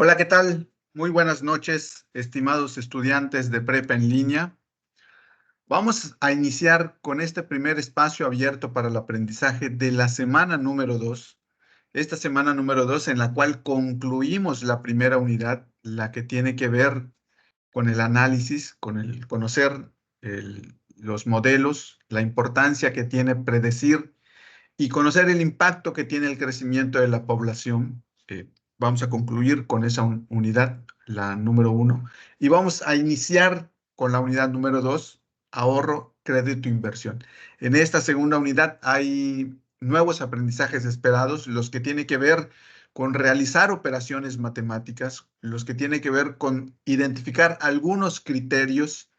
Hola, ¿qué tal? Muy buenas noches, estimados estudiantes de prepa en línea. Vamos a iniciar con este primer espacio abierto para el aprendizaje de la semana número 2. Esta semana número 2 en la cual concluimos la primera unidad, la que tiene que ver con el análisis, con el conocer los modelos, la importancia que tiene predecir y conocer el impacto que tiene el crecimiento de la población. Vamos a concluir con esa unidad, la número 1, y vamos a iniciar con la unidad número 2, ahorro, crédito, inversión. En esta segunda unidad hay nuevos aprendizajes esperados, los que tienen que ver con realizar operaciones matemáticas, los que tienen que ver con identificar algunos criterios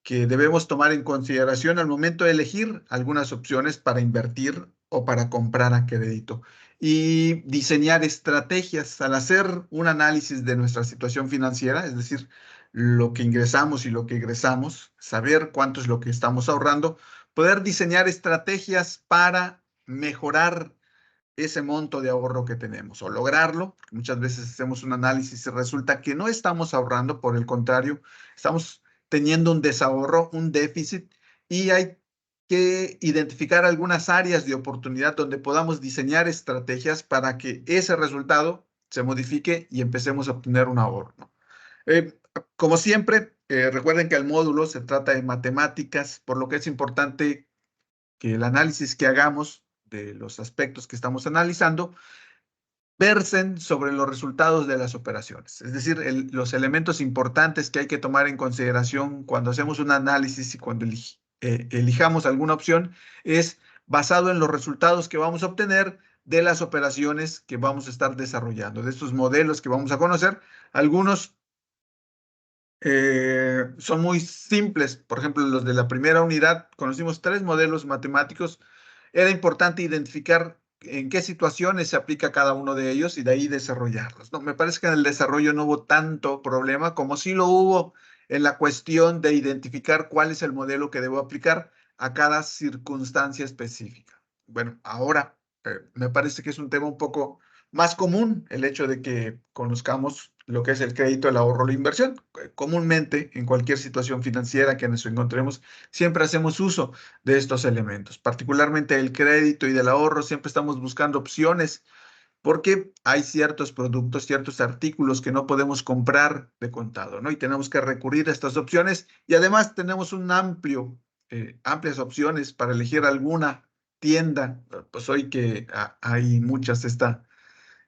que debemos tomar en consideración al momento de elegir algunas opciones para invertir o para comprar a crédito y diseñar estrategias al hacer un análisis de nuestra situación financiera, es decir, lo que ingresamos y lo que egresamos, saber cuánto es lo que estamos ahorrando, poder diseñar estrategias para mejorar ese monto de ahorro que tenemos o lograrlo. Muchas veces hacemos un análisis y resulta que no estamos ahorrando, por el contrario, estamos teniendo un desahorro, un déficit, y hay que identificar algunas áreas de oportunidad donde podamos diseñar estrategias para que ese resultado se modifique y empecemos a obtener un ahorro, ¿no? Eh, Como siempre, recuerden que el módulo se trata de matemáticas, por lo que es importante que el análisis que hagamos de los aspectos que estamos analizando versen sobre los resultados de las operaciones. Es decir, los elementos importantes que hay que tomar en consideración cuando hacemos un análisis y cuando elijamos alguna opción es basado en los resultados que vamos a obtener de las operaciones que vamos a estar desarrollando, de estos modelos que vamos a conocer. Algunos son muy simples. Por ejemplo, los de la primera unidad, conocimos 3 modelos matemáticos. Era importante identificar en qué situaciones se aplica cada uno de ellos y de ahí desarrollarlos, ¿no? Me parece que en el desarrollo no hubo tanto problema como sí lo hubo en la cuestión de identificar cuál es el modelo que debo aplicar a cada circunstancia específica. Bueno, ahora me parece que es un tema un poco más común el hecho de que conozcamos lo que es el crédito, el ahorro, la inversión. Comúnmente, en cualquier situación financiera que nos encontremos, siempre hacemos uso de estos elementos. Particularmente el crédito y del ahorro, siempre estamos buscando opciones porque hay ciertos productos, ciertos artículos que no podemos comprar de contado, ¿no? Y tenemos que recurrir a estas opciones y además tenemos un amplias opciones para elegir alguna tienda. Pues hoy que hay muchas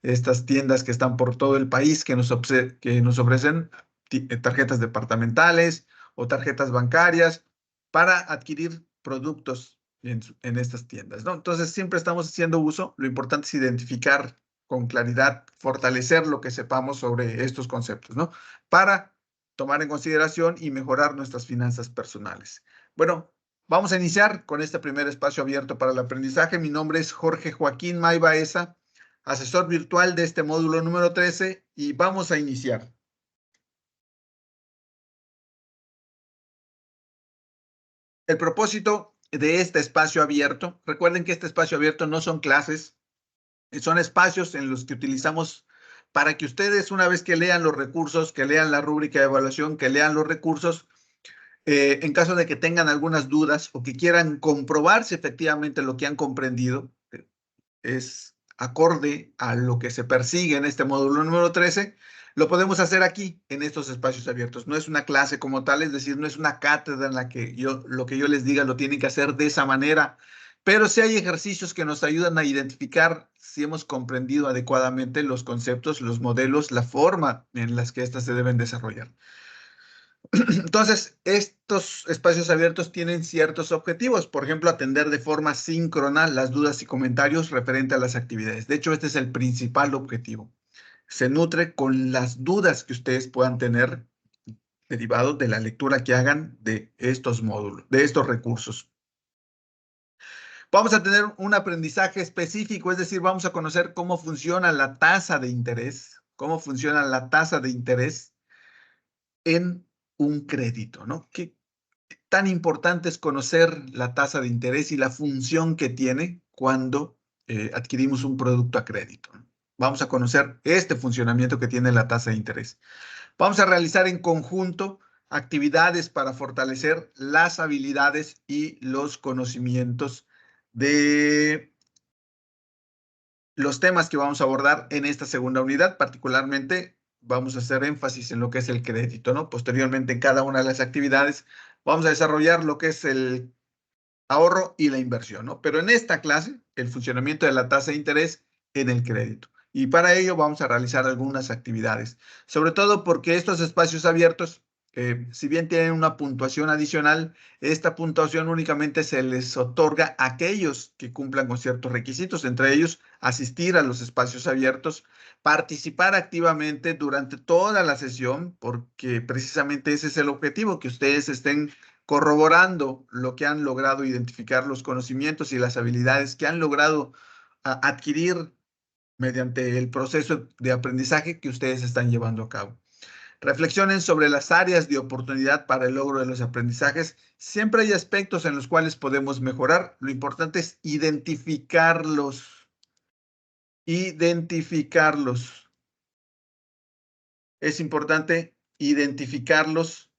estas tiendas que están por todo el país que nos ofrecen tarjetas departamentales o tarjetas bancarias para adquirir productos en estas tiendas, ¿no? Entonces, siempre estamos haciendo uso. Lo importante es identificar con claridad, fortalecer lo que sepamos sobre estos conceptos, ¿no? Para tomar en consideración y mejorar nuestras finanzas personales. Bueno, vamos a iniciar con este primer espacio abierto para el aprendizaje. Mi nombre es Jorge Joaquín May Baeza, asesor virtual de este módulo número 13, y vamos a iniciar. El propósito de este espacio abierto, recuerden que este espacio abierto no son clases, son espacios en los que utilizamos para que ustedes, una vez que lean los recursos, que lean la rúbrica de evaluación, que lean los recursos, en caso de que tengan algunas dudas o que quieran comprobar si efectivamente lo que han comprendido es acorde a lo que se persigue en este módulo número 13, lo podemos hacer aquí, en estos espacios abiertos. No es una clase como tal, es decir, no es una cátedra en la que lo que yo les diga lo tienen que hacer de esa manera, pero sí hay ejercicios que nos ayudan a identificar si hemos comprendido adecuadamente los conceptos, los modelos, la forma en las que éstas se deben desarrollar. Entonces, estos espacios abiertos tienen ciertos objetivos, por ejemplo, atender de forma síncrona las dudas y comentarios referente a las actividades. De hecho, este es el principal objetivo. Se nutre con las dudas que ustedes puedan tener derivados de la lectura que hagan de estos módulos, de estos recursos. Vamos a tener un aprendizaje específico, es decir, vamos a conocer cómo funciona la tasa de interés, cómo funciona la tasa de interés en un crédito, ¿no? ¿Qué tan importante es conocer la tasa de interés y la función que tiene cuando adquirimos un producto a crédito? vamos a conocer este funcionamiento que tiene la tasa de interés. Vamos a realizar en conjunto actividades para fortalecer las habilidades y los conocimientos de los temas que vamos a abordar en esta segunda unidad. Particularmente vamos a hacer énfasis en lo que es el crédito, ¿no? Posteriormente, en cada una de las actividades vamos a desarrollar lo que es el ahorro y la inversión, ¿no? Pero en esta clase, el funcionamiento de la tasa de interés en el crédito. Y para ello vamos a realizar algunas actividades, sobre todo porque estos espacios abiertos, si bien tienen una puntuación adicional, esta puntuación únicamente se les otorga a aquellos que cumplan con ciertos requisitos, entre ellos asistir a los espacios abiertos, participar activamente durante toda la sesión, porque precisamente ese es el objetivo, que ustedes estén corroborando lo que han logrado identificar, los conocimientos y las habilidades que han logrado adquirir mediante el proceso de aprendizaje que ustedes están llevando a cabo. Reflexionen sobre las áreas de oportunidad para el logro de los aprendizajes. Siempre hay aspectos en los cuales podemos mejorar. Lo importante es identificarlos. Identificarlos. Es importante identificarlos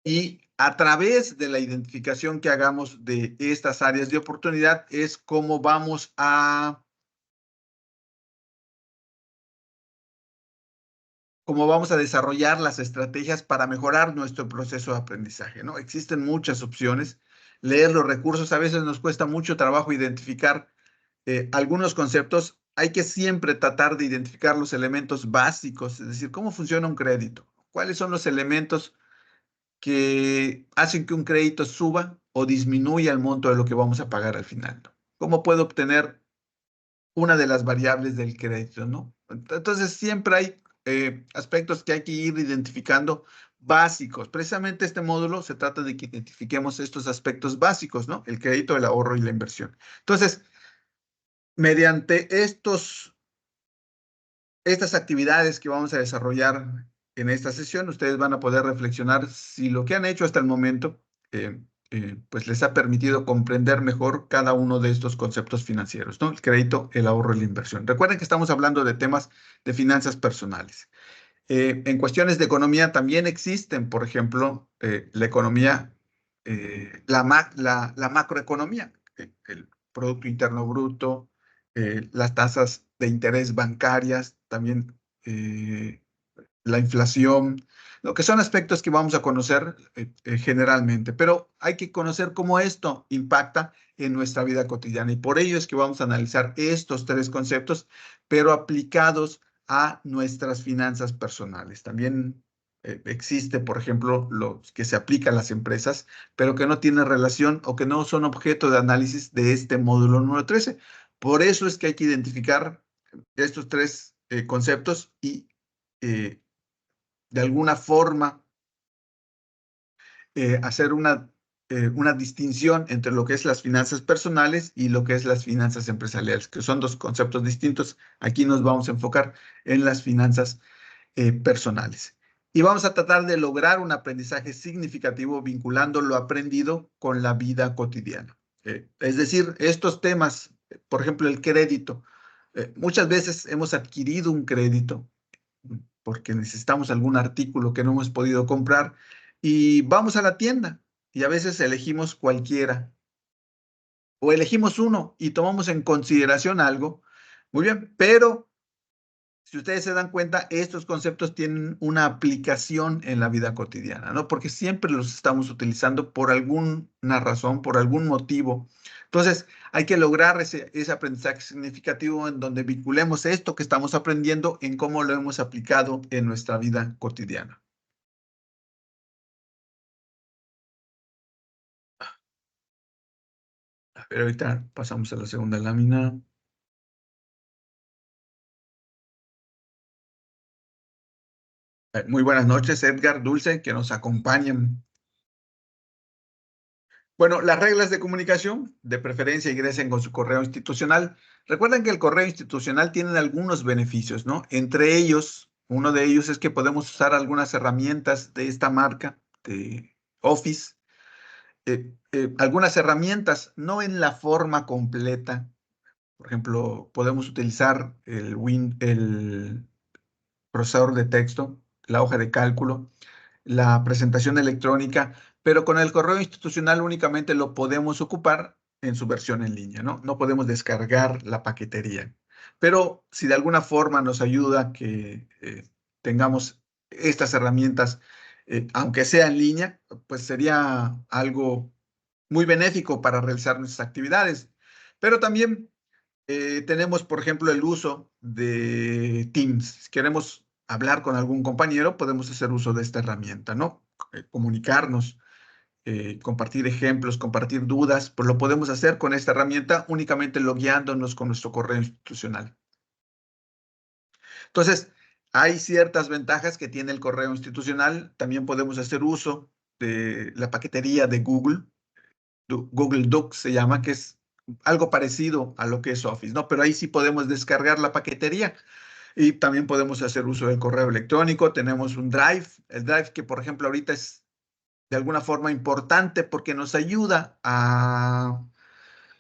y a través de la identificación que hagamos de estas áreas de oportunidad es cómo vamos a desarrollar las estrategias para mejorar nuestro proceso de aprendizaje, ¿no? Existen muchas opciones. Leer los recursos, a veces nos cuesta mucho trabajo identificar algunos conceptos. Hay que siempre tratar de identificar los elementos básicos, es decir, cómo funciona un crédito, cuáles son los elementos que hacen que un crédito suba o disminuya el monto de lo que vamos a pagar al final, ¿no? ¿Cómo puedo obtener una de las variables del crédito, ¿no? Entonces, siempre hay aspectos que hay que ir identificando básicos. Precisamente este módulo se trata de que identifiquemos estos aspectos básicos, ¿no? El crédito, el ahorro y la inversión. Entonces, mediante estas actividades que vamos a desarrollar en esta sesión, ustedes van a poder reflexionar si lo que han hecho hasta el momento eh, pues les ha permitido comprender mejor cada uno de estos conceptos financieros, ¿no? El crédito, el ahorro y la inversión. Recuerden que estamos hablando de temas de finanzas personales. En cuestiones de economía también existen, por ejemplo, la economía, la macroeconomía, el Producto Interno Bruto, las tasas de interés bancarias, también la inflación, lo que son aspectos que vamos a conocer generalmente, pero hay que conocer cómo esto impacta en nuestra vida cotidiana y por ello es que vamos a analizar estos tres conceptos, pero aplicados a nuestras finanzas personales. También existe, por ejemplo, los que se aplican a las empresas, pero que no tienen relación o que no son objeto de análisis de este módulo número 13. Por eso es que hay que identificar estos tres conceptos y eh, de alguna forma hacer una distinción entre lo que es las finanzas personales y lo que es las finanzas empresariales, que son dos conceptos distintos. Aquí nos vamos a enfocar en las finanzas personales. Y vamos a tratar de lograr un aprendizaje significativo vinculando lo aprendido con la vida cotidiana. Es decir, estos temas, por ejemplo, el crédito. Muchas veces hemos adquirido un crédito porque necesitamos algún artículo que no hemos podido comprar y vamos a la tienda y a veces elegimos cualquiera o elegimos uno y tomamos en consideración algo. Muy bien, pero si ustedes se dan cuenta, estos conceptos tienen una aplicación en la vida cotidiana, ¿no? Porque siempre los estamos utilizando por alguna razón, por algún motivo. Entonces, hay que lograr ese aprendizaje significativo en donde vinculemos esto que estamos aprendiendo en cómo lo hemos aplicado en nuestra vida cotidiana. A ver, ahorita pasamos a la segunda lámina. Muy buenas noches, Edgar, Dulce, que nos acompañan. Bueno, las reglas de comunicación, de preferencia ingresen con su correo institucional. Recuerden que el correo institucional tiene algunos beneficios, ¿no? Entre ellos, uno de ellos es que podemos usar algunas herramientas de esta marca, de Office, algunas herramientas, no en la forma completa, Por ejemplo, podemos utilizar el procesador de texto, la hoja de cálculo, la presentación electrónica, pero con el correo institucional únicamente lo podemos ocupar en su versión en línea, ¿no? No podemos descargar la paquetería. Pero si de alguna forma nos ayuda que tengamos estas herramientas, aunque sea en línea, pues sería algo muy benéfico para realizar nuestras actividades. Pero también tenemos, por ejemplo, el uso de Teams. Si queremos hablar con algún compañero, podemos hacer uso de esta herramienta, ¿no? Comunicarnos, compartir ejemplos, compartir dudas, pues lo podemos hacer con esta herramienta únicamente logueándonos con nuestro correo institucional. Entonces, hay ciertas ventajas que tiene el correo institucional. También podemos hacer uso de la paquetería de Google. Google Docs se llama, que es algo parecido a lo que es Office, ¿no? Pero ahí sí podemos descargar la paquetería y también podemos hacer uso del correo electrónico. Tenemos un Drive, el Drive que, por ejemplo, ahorita es de alguna forma importante porque nos ayuda a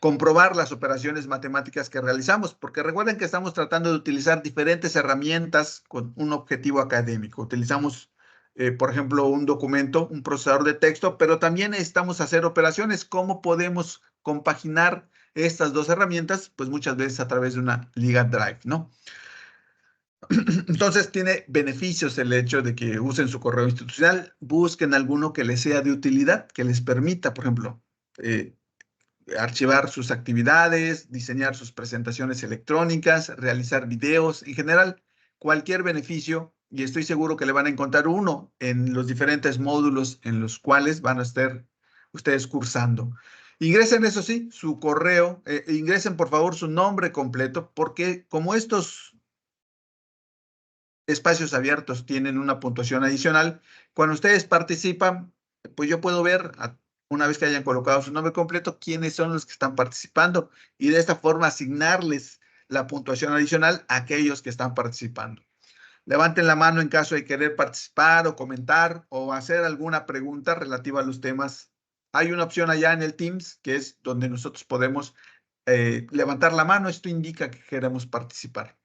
comprobar las operaciones matemáticas que realizamos, porque recuerden que estamos tratando de utilizar diferentes herramientas con un objetivo académico. Utilizamos, por ejemplo, un documento, un procesador de texto, pero también necesitamos hacer operaciones. ¿Cómo podemos compaginar estas dos herramientas? Pues muchas veces a través de una liga Drive, ¿no? Entonces tiene beneficios el hecho de que usen su correo institucional, busquen alguno que les sea de utilidad, que les permita, por ejemplo, archivar sus actividades, diseñar sus presentaciones electrónicas, realizar videos, en general, cualquier beneficio, y estoy seguro que le van a encontrar uno en los diferentes módulos en los cuales van a estar ustedes cursando. Ingresen, eso sí, su correo, ingresen por favor su nombre completo, porque como estos espacios abiertos tienen una puntuación adicional, cuando ustedes participan, pues yo puedo ver, una vez que hayan colocado su nombre completo, quiénes son los que están participando y de esta forma asignarles la puntuación adicional a aquellos que están participando. Levanten la mano en caso de querer participar o comentar o hacer alguna pregunta relativa a los temas. Hay una opción allá en el Teams que es donde nosotros podemos levantar la mano. Esto indica que queremos participar.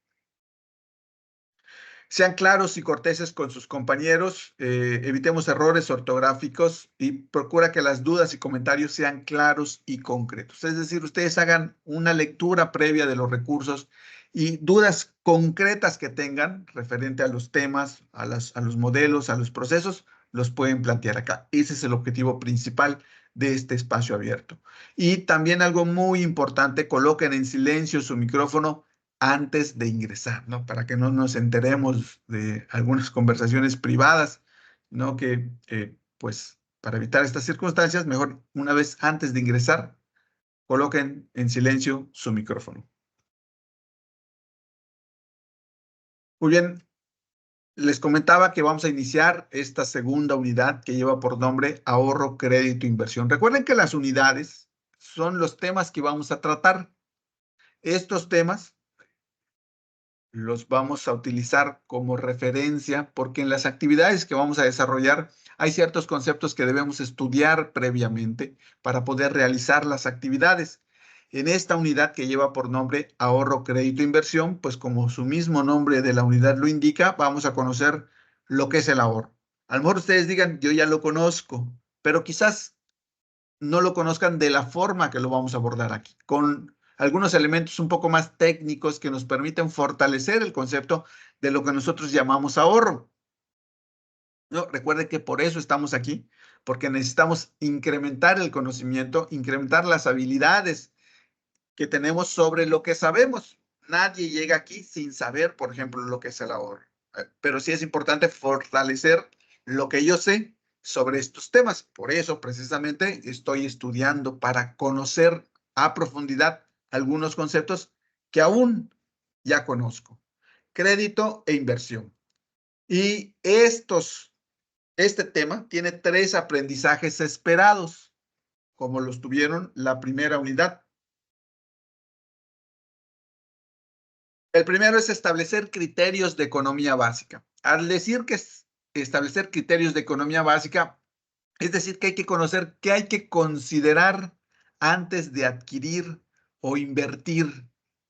Sean claros y corteses con sus compañeros, evitemos errores ortográficos y procura que las dudas y comentarios sean claros y concretos. Es decir, ustedes hagan una lectura previa de los recursos y dudas concretas que tengan referente a los temas, a los modelos, a los procesos, los pueden plantear acá. Ese es el objetivo principal de este espacio abierto. Y también algo muy importante, coloquen en silencio su micrófono antes de ingresar, ¿no? Para que no nos enteremos de algunas conversaciones privadas, ¿no? Que, pues, para evitar estas circunstancias, mejor una vez antes de ingresar, coloquen en silencio su micrófono. Muy bien, les comentaba que vamos a iniciar esta segunda unidad que lleva por nombre ahorro, crédito, inversión. Recuerden que las unidades son los temas que vamos a tratar. Estos temas los vamos a utilizar como referencia porque en las actividades que vamos a desarrollar hay ciertos conceptos que debemos estudiar previamente para poder realizar las actividades. En esta unidad que lleva por nombre ahorro, crédito, inversión, pues como su mismo nombre de la unidad lo indica, vamos a conocer lo que es el ahorro. A lo mejor ustedes digan, yo ya lo conozco, pero quizás no lo conozcan de la forma que lo vamos a abordar aquí, con algunos elementos un poco más técnicos que nos permiten fortalecer el concepto de lo que nosotros llamamos ahorro. No, recuerde que por eso estamos aquí, porque necesitamos incrementar el conocimiento, incrementar las habilidades que tenemos sobre lo que sabemos. Nadie llega aquí sin saber, por ejemplo, lo que es el ahorro. Pero sí es importante fortalecer lo que yo sé sobre estos temas. Por eso, precisamente, estoy estudiando para conocer a profundidad algunos conceptos que aún ya conozco. Crédito e inversión. Y este tema tiene 3 aprendizajes esperados, como los tuvieron la primera unidad. El primero es establecer criterios de economía básica. Al decir que es establecer criterios de economía básica, es decir, que hay que conocer qué hay que considerar antes de adquirir o invertir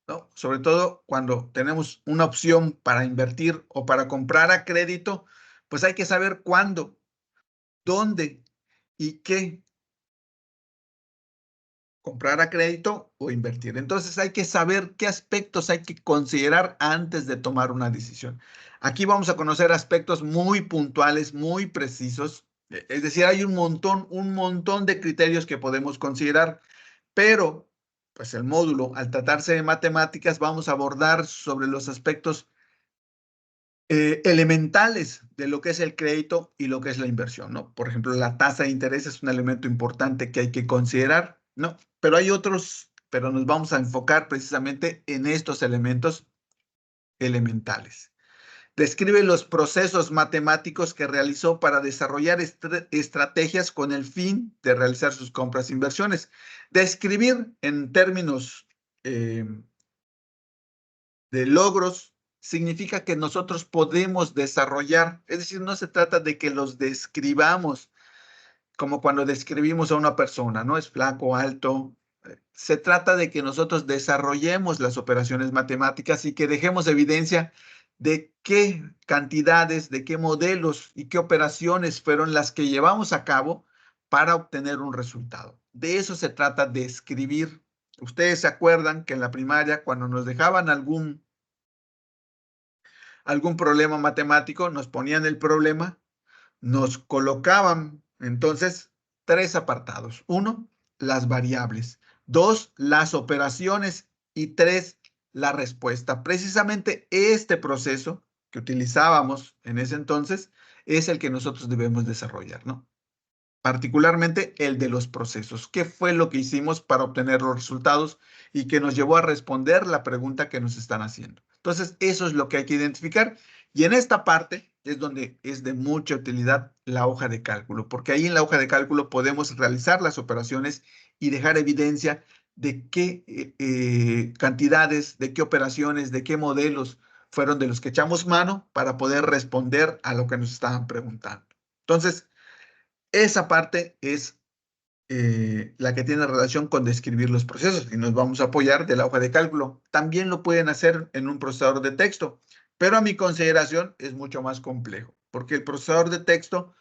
¿no? Sobre todo cuando tenemos una opción para invertir o para comprar a crédito, pues hay que saber cuándo, dónde y qué comprar a crédito o invertir. Entonces hay que saber qué aspectos hay que considerar antes de tomar una decisión. Aquí vamos a conocer aspectos muy puntuales, muy precisos. Es decir, hay un montón de criterios que podemos considerar, pero pues el módulo, al tratarse de matemáticas, vamos a abordar sobre los aspectos elementales de lo que es el crédito y lo que es la inversión, ¿no? Por ejemplo, la tasa de interés es un elemento importante que hay que considerar, ¿no? Pero hay otros, pero nos vamos a enfocar precisamente en estos elementos elementales. Describe los procesos matemáticos que realizó para desarrollar estrategias con el fin de realizar sus compras e inversiones. Describir en términos eh, de logros significa que nosotros podemos desarrollar, es decir, no se trata de que los describamos como cuando describimos a una persona, ¿no? Es flaco, alto. Se trata de que nosotros desarrollemos las operaciones matemáticas y que dejemos evidencia de qué cantidades, de qué modelos y qué operaciones fueron las que llevamos a cabo para obtener un resultado. De eso se trata de escribir. Ustedes se acuerdan que en la primaria, cuando nos dejaban algún problema matemático, nos ponían el problema, nos colocaban entonces tres apartados. Uno, las variables. Dos, las operaciones. Y tres, la respuesta. Precisamente este proceso que utilizábamos en ese entonces es el que nosotros debemos desarrollar, ¿no? Particularmente el de los procesos. ¿Qué fue lo que hicimos para obtener los resultados y que nos llevó a responder la pregunta que nos están haciendo? Entonces, eso es lo que hay que identificar. Y en esta parte es donde es de mucha utilidad la hoja de cálculo, porque ahí en la hoja de cálculo podemos realizar las operaciones y dejar evidencia de qué cantidades, de qué operaciones, de qué modelos fueron de los que echamos mano para poder responder a lo que nos estaban preguntando. Entonces, esa parte es la que tiene relación con describir los procesos y nos vamos a apoyar de la hoja de cálculo. También lo pueden hacer en un procesador de texto, pero a mi consideración es mucho más complejo, porque el procesador de texto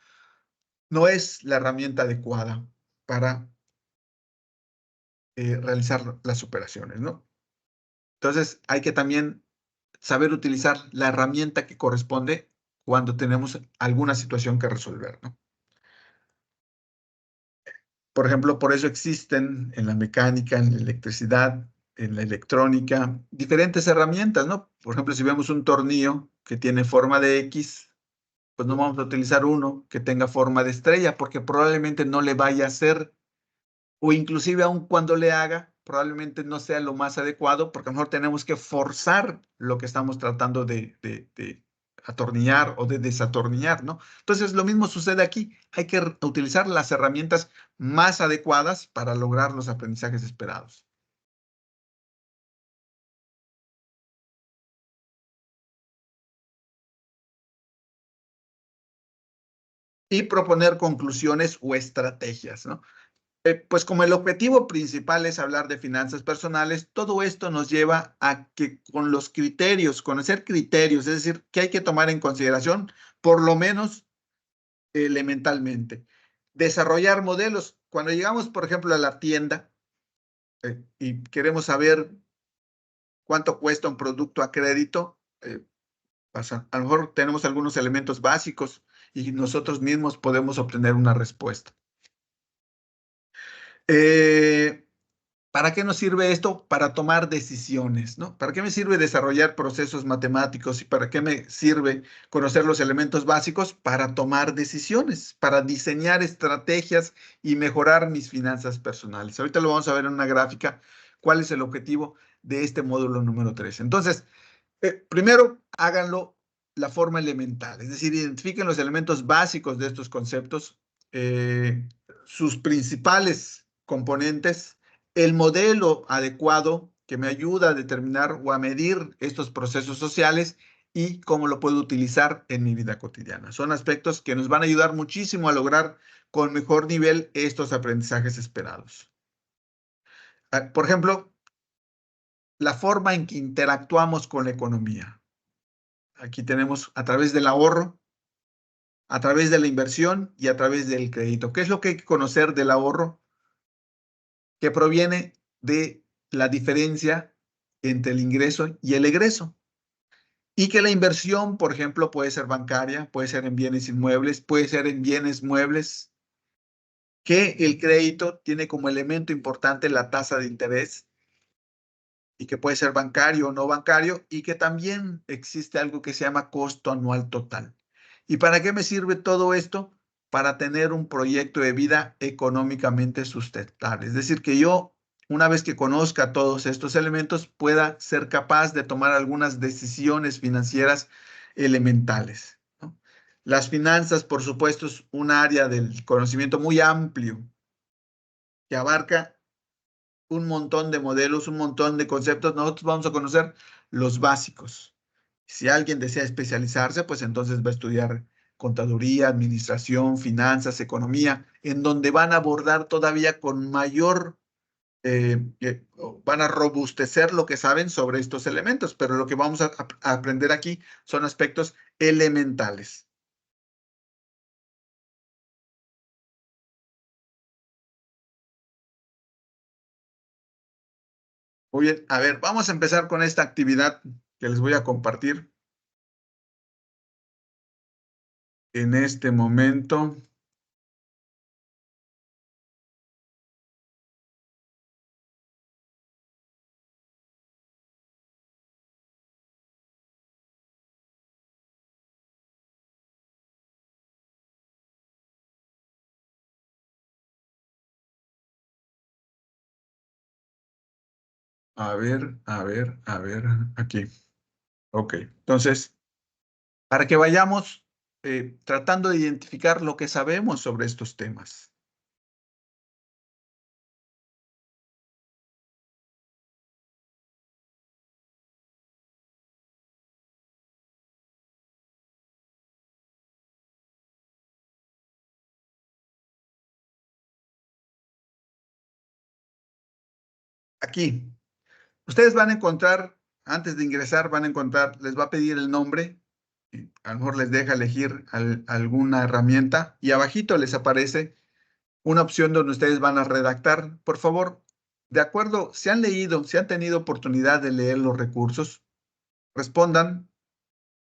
no es la herramienta adecuada para realizar las operaciones, ¿no? Entonces hay que también saber utilizar la herramienta que corresponde cuando tenemos alguna situación que resolver, ¿no? Por ejemplo, por eso existen en la mecánica, en la electricidad, en la electrónica, diferentes herramientas, ¿no? Por ejemplo, si vemos un tornillo que tiene forma de X, pues no vamos a utilizar uno que tenga forma de estrella, porque probablemente no le vaya a hacer, o inclusive aun cuando le haga, probablemente no sea lo más adecuado, porque a lo mejor tenemos que forzar lo que estamos tratando de atornillar o de desatornillar, ¿no? Entonces, lo mismo sucede aquí. Hay que utilizar las herramientas más adecuadas para lograr los aprendizajes esperados. Y proponer conclusiones o estrategias, ¿no? Pues como el objetivo principal es hablar de finanzas personales, todo esto nos lleva a que con los criterios, conocer criterios, es decir, que hay que tomar en consideración, por lo menos elementalmente. Desarrollar modelos. Cuando llegamos, por ejemplo, a la tienda y queremos saber cuánto cuesta un producto a crédito, a lo mejor tenemos algunos elementos básicos y nosotros mismos podemos obtener una respuesta. Eh, ¿Para qué nos sirve esto? Para tomar decisiones, ¿no? ¿Para qué me sirve desarrollar procesos matemáticos y para qué me sirve conocer los elementos básicos? Para tomar decisiones, para diseñar estrategias y mejorar mis finanzas personales. Ahorita lo vamos a ver en una gráfica, cuál es el objetivo de este módulo número 3. Entonces, primero háganlo la forma elemental, es decir, identifiquen los elementos básicos de estos conceptos, sus principales componentes, el modelo adecuado que me ayuda a determinar o a medir estos procesos sociales y cómo lo puedo utilizar en mi vida cotidiana. Son aspectos que nos van a ayudar muchísimo a lograr con mejor nivel estos aprendizajes esperados. Por ejemplo, la forma en que interactuamos con la economía. Aquí tenemos a través del ahorro, a través de la inversión y a través del crédito. ¿Qué es lo que hay que conocer del ahorro? Que proviene de la diferencia entre el ingreso y el egreso. Y que la inversión, por ejemplo, puede ser bancaria, puede ser en bienes inmuebles, puede ser en bienes muebles, que el crédito tiene como elemento importante la tasa de interés y que puede ser bancario o no bancario y que también existe algo que se llama costo anual total. ¿Y para qué me sirve todo esto? Para tener un proyecto de vida económicamente sustentable. Es decir, que yo, una vez que conozca todos estos elementos, pueda ser capaz de tomar algunas decisiones financieras elementales, ¿no? Las finanzas, por supuesto, es un área del conocimiento muy amplio que abarca un montón de modelos, un montón de conceptos. Nosotros vamos a conocer los básicos. Si alguien desea especializarse, pues entonces va a estudiar contaduría, administración, finanzas, economía, en donde van a abordar todavía con mayor, van a robustecer lo que saben sobre estos elementos, pero lo que vamos a aprender aquí son aspectos elementales. Muy bien, a ver, vamos a empezar con esta actividad que les voy a compartir en este momento. A ver, aquí. Ok, entonces, para que vayamos tratando de identificar lo que sabemos sobre estos temas. Aquí, ustedes van a encontrar, antes de ingresar, van a encontrar, les va a pedir el nombre, y a lo mejor les deja elegir alguna herramienta y abajito les aparece una opción donde ustedes van a redactar. Por favor, de acuerdo, si han leído, si han tenido oportunidad de leer los recursos, respondan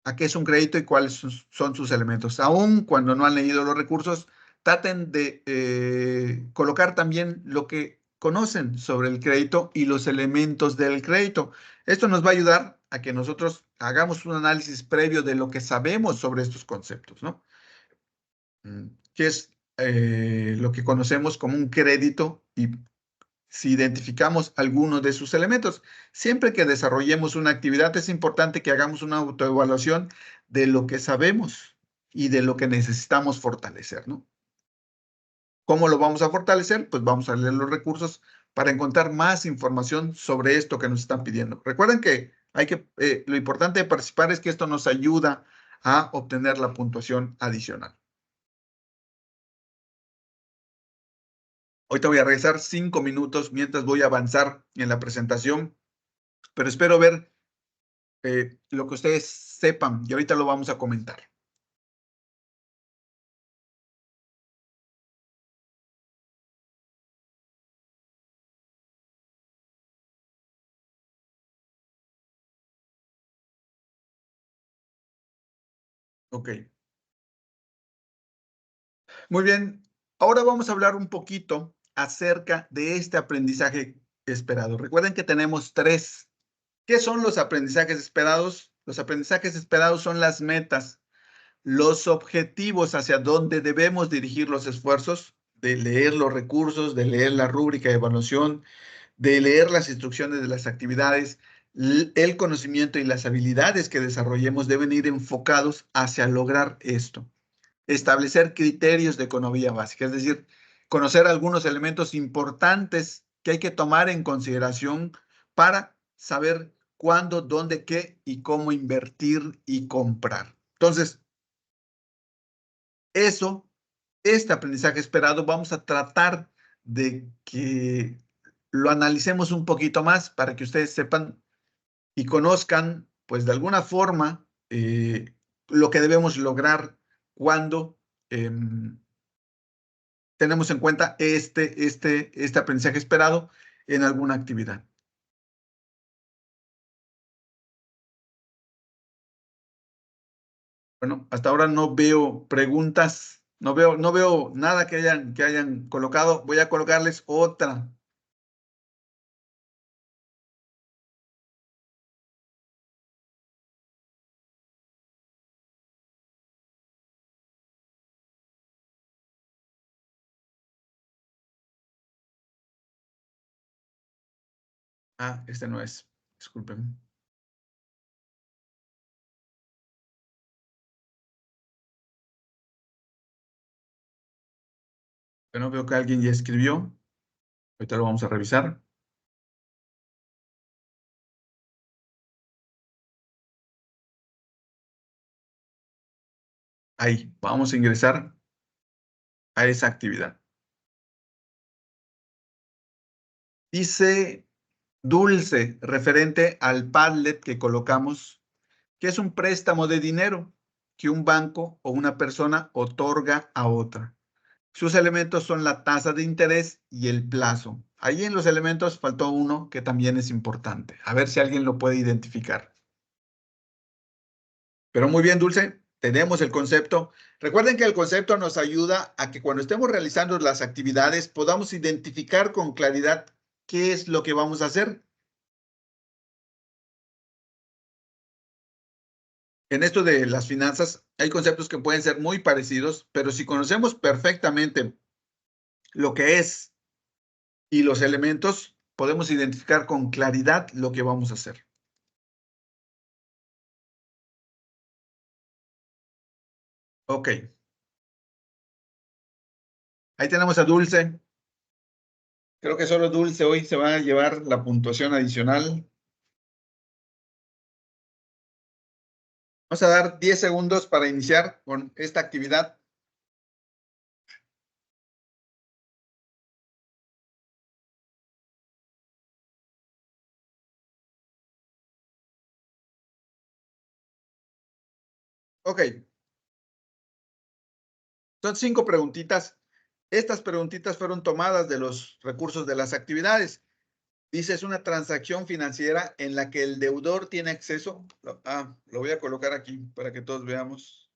a qué es un crédito y cuáles son sus elementos. Aún cuando no han leído los recursos, traten de colocar también lo que conocen sobre el crédito y los elementos del crédito. Esto nos va a ayudar a que nosotros hagamos un análisis previo de lo que sabemos sobre estos conceptos, ¿no? ¿Qué es lo que conocemos como un crédito y si identificamos algunos de sus elementos? Siempre que desarrollemos una actividad es importante que hagamos una autoevaluación de lo que sabemos y de lo que necesitamos fortalecer, ¿no? ¿Cómo lo vamos a fortalecer? Pues vamos a leer los recursos para encontrar más información sobre esto que nos están pidiendo. Recuerden que lo importante de participar es que esto nos ayuda a obtener la puntuación adicional. Ahorita voy a regresar 5 minutos mientras voy a avanzar en la presentación, pero espero ver lo que ustedes sepan y ahorita lo vamos a comentar. Ok, muy bien. Ahora vamos a hablar un poquito acerca de este aprendizaje esperado. Recuerden que tenemos tres. ¿Qué son los aprendizajes esperados? Los aprendizajes esperados son las metas, los objetivos hacia dónde debemos dirigir los esfuerzos, de leer los recursos, de leer la rúbrica de evaluación, de leer las instrucciones de las actividades. El conocimiento y las habilidades que desarrollemos deben ir enfocados hacia lograr esto. Establecer criterios de economía básica, es decir, conocer algunos elementos importantes que hay que tomar en consideración para saber cuándo, dónde, qué y cómo invertir y comprar. Entonces, eso, este aprendizaje esperado, vamos a tratar de que lo analicemos un poquito más para que ustedes sepan y conozcan, pues de alguna forma, lo que debemos lograr cuando tenemos en cuenta este aprendizaje esperado en alguna actividad. Bueno, hasta ahora no veo preguntas, no veo nada que hayan colocado. Voy a colocarles otra. Ah, este no es. Disculpen. Bueno, veo que alguien ya escribió. Ahorita lo vamos a revisar. Ahí, vamos a ingresar a esa actividad. Dice Dulce, referente al Padlet que colocamos, que es un préstamo de dinero que un banco o una persona otorga a otra. Sus elementos son la tasa de interés y el plazo. Ahí en los elementos faltó uno que también es importante. A ver si alguien lo puede identificar. Pero muy bien, Dulce, tenemos el concepto. Recuerden que el concepto nos ayuda a que cuando estemos realizando las actividades podamos identificar con claridad qué es lo que vamos a hacer. En esto de las finanzas hay conceptos que pueden ser muy parecidos, pero si conocemos perfectamente lo que es y los elementos, podemos identificar con claridad lo que vamos a hacer. Ok, ahí tenemos a Dulce. Creo que solo Dulce hoy se va a llevar la puntuación adicional. Vamos a dar 10 segundos para iniciar con esta actividad. Ok, son 5 preguntitas. Estas preguntitas fueron tomadas de los recursos de las actividades. Dice, es una transacción financiera en la que el deudor tiene acceso. Lo voy a colocar aquí para que todos veamos.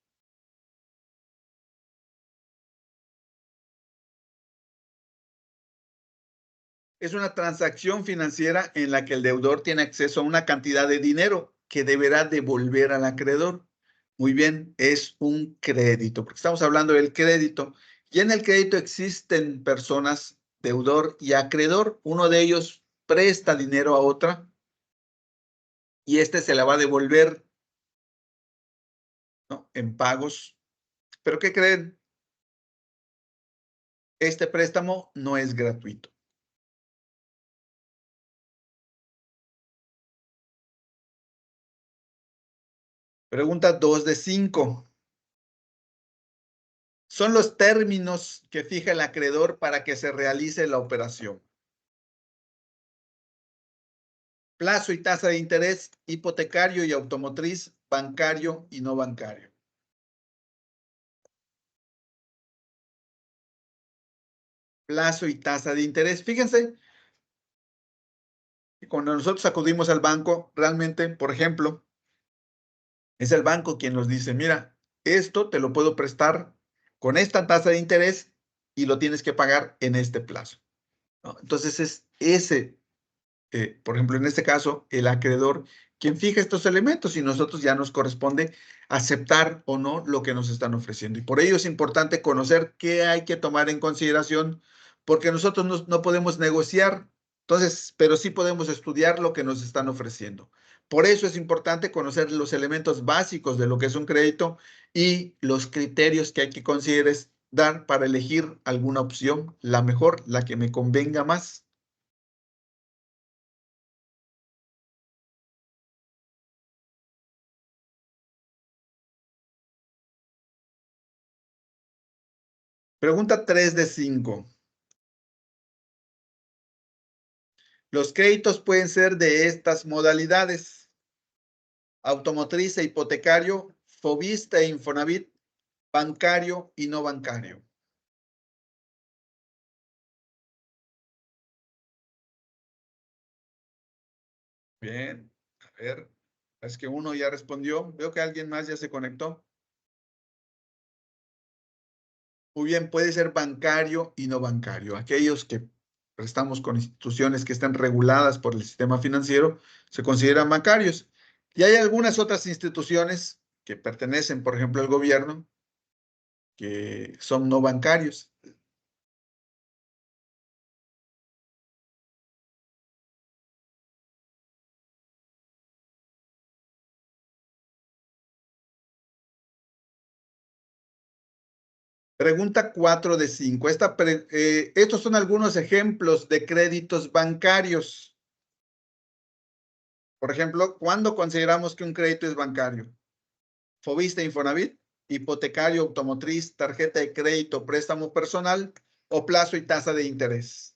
Es una transacción financiera en la que el deudor tiene acceso a una cantidad de dinero que deberá devolver al acreedor. Muy bien, es un crédito, porque estamos hablando del crédito. Y en el crédito existen personas, deudor y acreedor. Uno de ellos presta dinero a otra y este se la va a devolver, ¿no?, en pagos. ¿Pero qué creen? Este préstamo no es gratuito. Pregunta 2 de 5. Son los términos que fija el acreedor para que se realice la operación. Plazo y tasa de interés, hipotecario y automotriz, bancario y no bancario. Plazo y tasa de interés. Fíjense que cuando nosotros acudimos al banco, realmente, por ejemplo, es el banco quien nos dice, mira, esto te lo puedo prestar con esta tasa de interés y lo tienes que pagar en este plazo, ¿no? Entonces es ese, por ejemplo, en este caso, el acreedor quien fija estos elementos y nosotros ya nos corresponde aceptar o no lo que nos están ofreciendo. Y por ello es importante conocer qué hay que tomar en consideración, porque nosotros no podemos negociar, entonces, pero sí podemos estudiar lo que nos están ofreciendo. Por eso es importante conocer los elementos básicos de lo que es un crédito y los criterios que hay que considerar para elegir alguna opción, la mejor, la que me convenga más. Pregunta 3 de 5. Los créditos pueden ser de estas modalidades. automotriz e hipotecario, Fovista e Infonavit, bancario y no bancario. Bien, a ver, es que uno ya respondió. Veo que alguien más ya se conectó. Muy bien, puede ser bancario y no bancario. Aquellos que prestamos con instituciones que están reguladas por el sistema financiero se consideran bancarios. Y hay algunas otras instituciones que pertenecen, por ejemplo, al gobierno, que son no bancarios. Pregunta 4 de 5. Estos son algunos ejemplos de créditos bancarios. Por ejemplo, ¿cuándo consideramos que un crédito es bancario? Fovista Infonavit, hipotecario automotriz, tarjeta de crédito, préstamo personal o plazo y tasa de interés.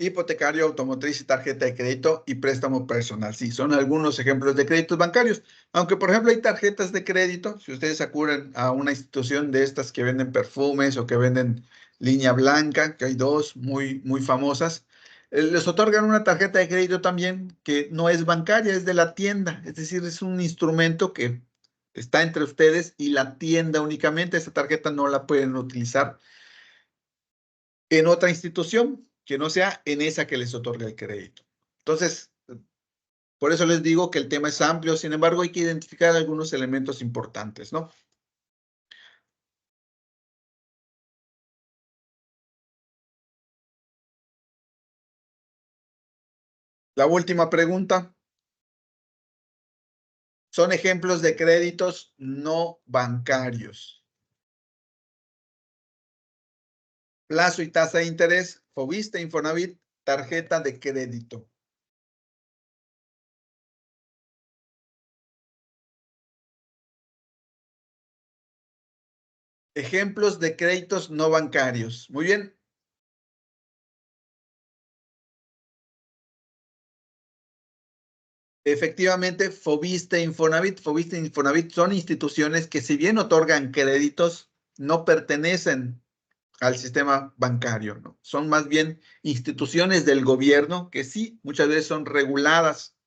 Hipotecario, automotriz y tarjeta de crédito y préstamo personal. Sí, son algunos ejemplos de créditos bancarios. Aunque, por ejemplo, hay tarjetas de crédito. Si ustedes acuden a una institución de estas que venden perfumes o que venden línea blanca, que hay dos muy famosas, les otorgan una tarjeta de crédito también que no es bancaria, es de la tienda. Es decir, es un instrumento que está entre ustedes y la tienda únicamente. Esa tarjeta no la pueden utilizar en otra institución que no sea en esa que les otorga el crédito. Entonces, por eso les digo que el tema es amplio, sin embargo, hay que identificar algunos elementos importantes, ¿no? La última pregunta, son ejemplos de créditos no bancarios. Plazo y tasa de interés, Fovista, Infonavit, tarjeta de crédito. Ejemplos de créditos no bancarios. Muy bien. Efectivamente, Fovista e Infonavit son instituciones que si bien otorgan créditos, no pertenecen al sistema bancario, ¿no? Son más bien instituciones del gobierno que sí, muchas veces son reguladas,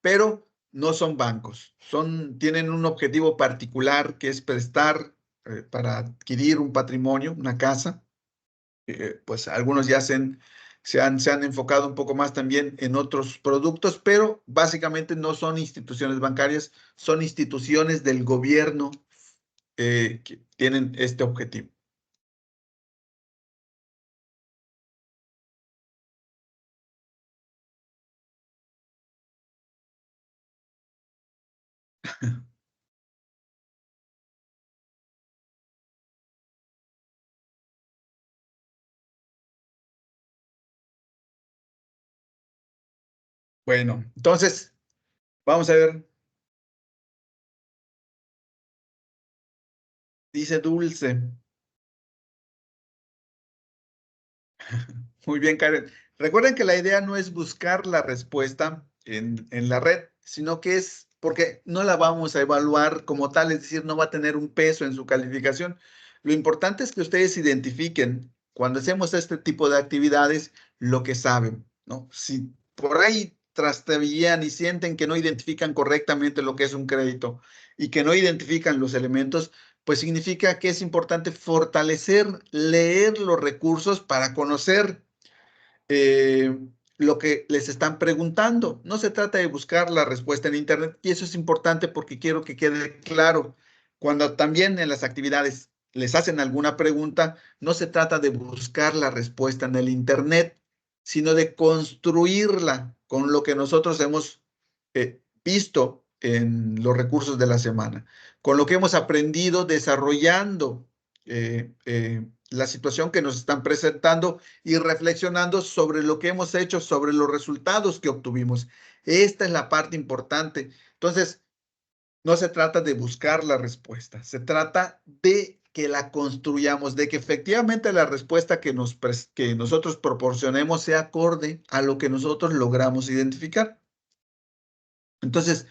pero no son bancos. Tienen un objetivo particular que es prestar para adquirir un patrimonio, una casa. Pues algunos ya se han enfocado un poco más también en otros productos, pero básicamente no son instituciones bancarias, son instituciones del gobierno que tienen este objetivo. Bueno, entonces, vamos a ver, dice Dulce. Muy bien, Karen. Recuerden que la idea no es buscar la respuesta en la red, sino que es porque no la vamos a evaluar como tal, es decir, no va a tener un peso en su calificación. Lo importante es que ustedes identifiquen cuando hacemos este tipo de actividades lo que saben, ¿no? Si por ahí trastabillan y sienten que no identifican correctamente lo que es un crédito y que no identifican los elementos, pues significa que es importante fortalecer, leer los recursos para conocer eh, lo que les están preguntando. No se trata de buscar la respuesta en Internet y eso es importante porque quiero que quede claro. Cuando también en las actividades les hacen alguna pregunta, no se trata de buscar la respuesta en el Internet, sino de construirla con lo que nosotros hemos visto en los recursos de la semana, con lo que hemos aprendido desarrollando la situación que nos están presentando y reflexionando sobre lo que hemos hecho, sobre los resultados que obtuvimos. Esta es la parte importante. Entonces, no se trata de buscar la respuesta, se trata de que la construyamos, de que efectivamente la respuesta que nosotros proporcionemos sea acorde a lo que nosotros logramos identificar. Entonces,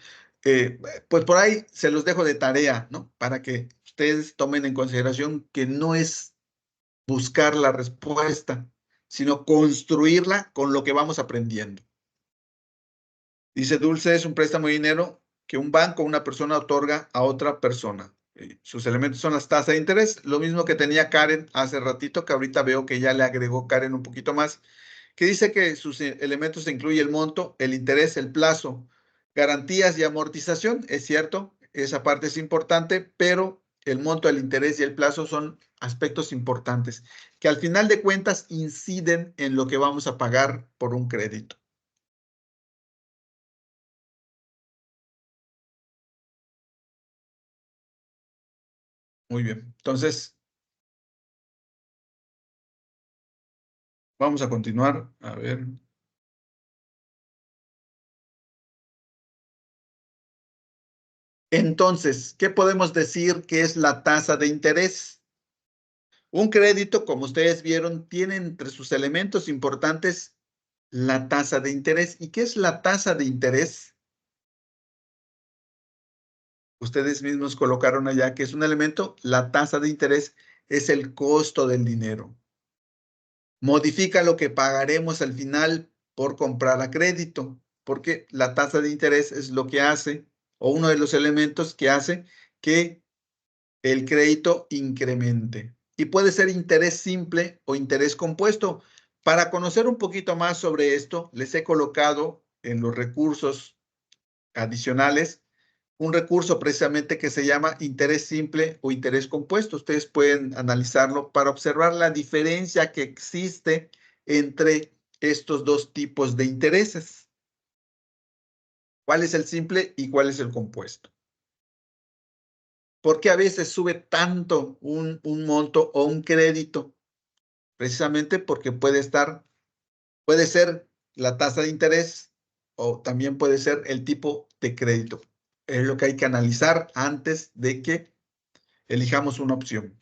pues por ahí se los dejo de tarea, ¿no? Para que ustedes tomen en consideración que no es buscar la respuesta, sino construirla con lo que vamos aprendiendo. Dice Dulce, es un préstamo de dinero que un banco o una persona otorga a otra persona. Sus elementos son las tasas de interés, lo mismo que tenía Karen hace ratito, que ahorita veo que ya le agregó Karen un poquito más, que dice que sus elementos incluye el monto, el interés, el plazo, garantías y amortización. Es cierto, esa parte es importante, pero el monto, el interés y el plazo son aspectos importantes que al final de cuentas inciden en lo que vamos a pagar por un crédito. Muy bien, entonces vamos a continuar. A ver. Entonces, ¿qué podemos decir que es la tasa de interés? Un crédito, como ustedes vieron, tiene entre sus elementos importantes la tasa de interés. ¿Y qué es la tasa de interés? Ustedes mismos colocaron allá que es un elemento. La tasa de interés es el costo del dinero. Modifica lo que pagaremos al final por comprar a crédito, porque la tasa de interés es lo que hace, o uno de los elementos que hace que el crédito incremente. Y puede ser interés simple o interés compuesto. Para conocer un poquito más sobre esto, les he colocado en los recursos adicionales un recurso precisamente que se llama interés simple o interés compuesto. Ustedes pueden analizarlo para observar la diferencia que existe entre estos dos tipos de intereses. ¿Cuál es el simple y cuál es el compuesto? ¿Por qué a veces sube tanto un monto o un crédito? Precisamente porque puede ser la tasa de interés o también puede ser el tipo de crédito. Es lo que hay que analizar antes de que elijamos una opción.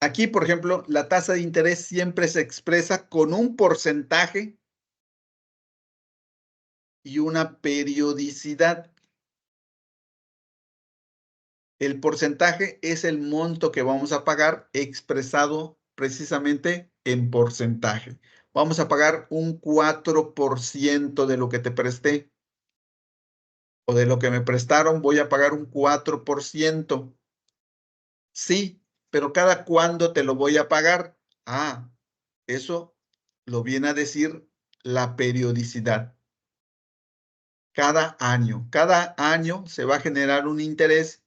Aquí, por ejemplo, la tasa de interés siempre se expresa con un porcentaje y una periodicidad. El porcentaje es el monto que vamos a pagar expresado precisamente en porcentaje. Vamos a pagar un 4% de lo que te presté o de lo que me prestaron, voy a pagar un 4%. Sí, pero ¿cada cuándo te lo voy a pagar? Ah, eso lo viene a decir la periodicidad. Cada año se va a generar un interés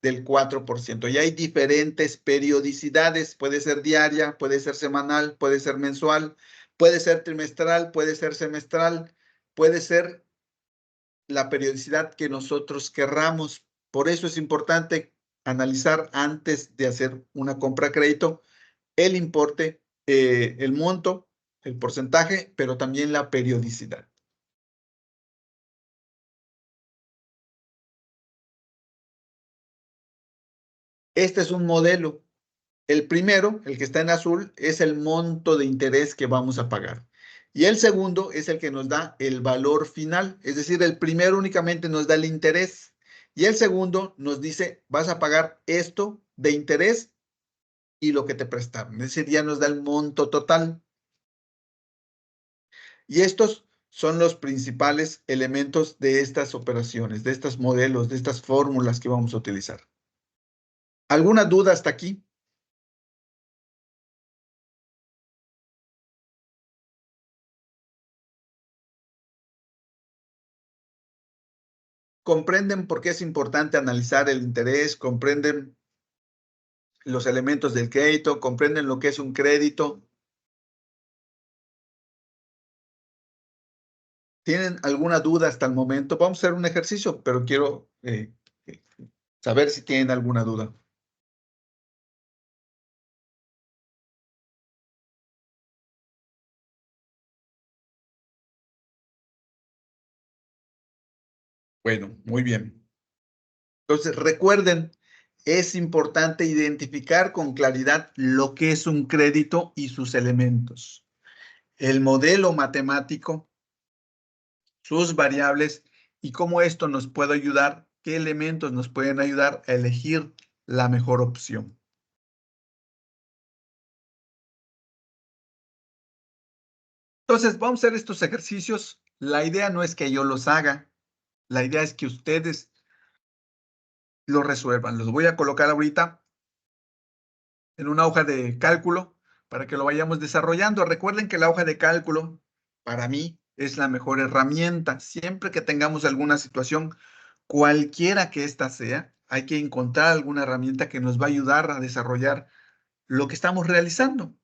del 4%. Y hay diferentes periodicidades, puede ser diaria, puede ser semanal, puede ser mensual, puede ser trimestral, puede ser semestral, puede ser la periodicidad que nosotros querramos. Por eso es importante analizar antes de hacer una compra a crédito el importe, el monto, el porcentaje, pero también la periodicidad. Este es un modelo. El primero, el que está en azul, es el monto de interés que vamos a pagar. Y el segundo es el que nos da el valor final. Es decir, el primero únicamente nos da el interés. Y el segundo nos dice, vas a pagar esto de interés y lo que te prestaron. Es decir, ya nos da el monto total. Y estos son los principales elementos de estas operaciones, de estos modelos, de estas fórmulas que vamos a utilizar. ¿Alguna duda hasta aquí? ¿Comprenden por qué es importante analizar el interés? ¿Comprenden los elementos del crédito? ¿Comprenden lo que es un crédito? ¿Tienen alguna duda hasta el momento? Vamos a hacer un ejercicio, pero quiero eh, saber si tienen alguna duda. Bueno, muy bien. Entonces, recuerden, es importante identificar con claridad lo que es un crédito y sus elementos. El modelo matemático, sus variables y cómo esto nos puede ayudar, qué elementos nos pueden ayudar a elegir la mejor opción. Entonces, vamos a hacer estos ejercicios. La idea no es que yo los haga, la idea es que ustedes los resuelvan. Los voy a colocar ahorita en una hoja de cálculo para que lo vayamos desarrollando. Recuerden que la hoja de cálculo, para mí, es la mejor herramienta. Siempre que tengamos alguna situación, cualquiera que ésta sea, hay que encontrar alguna herramienta que nos va a ayudar a desarrollar lo que estamos realizando.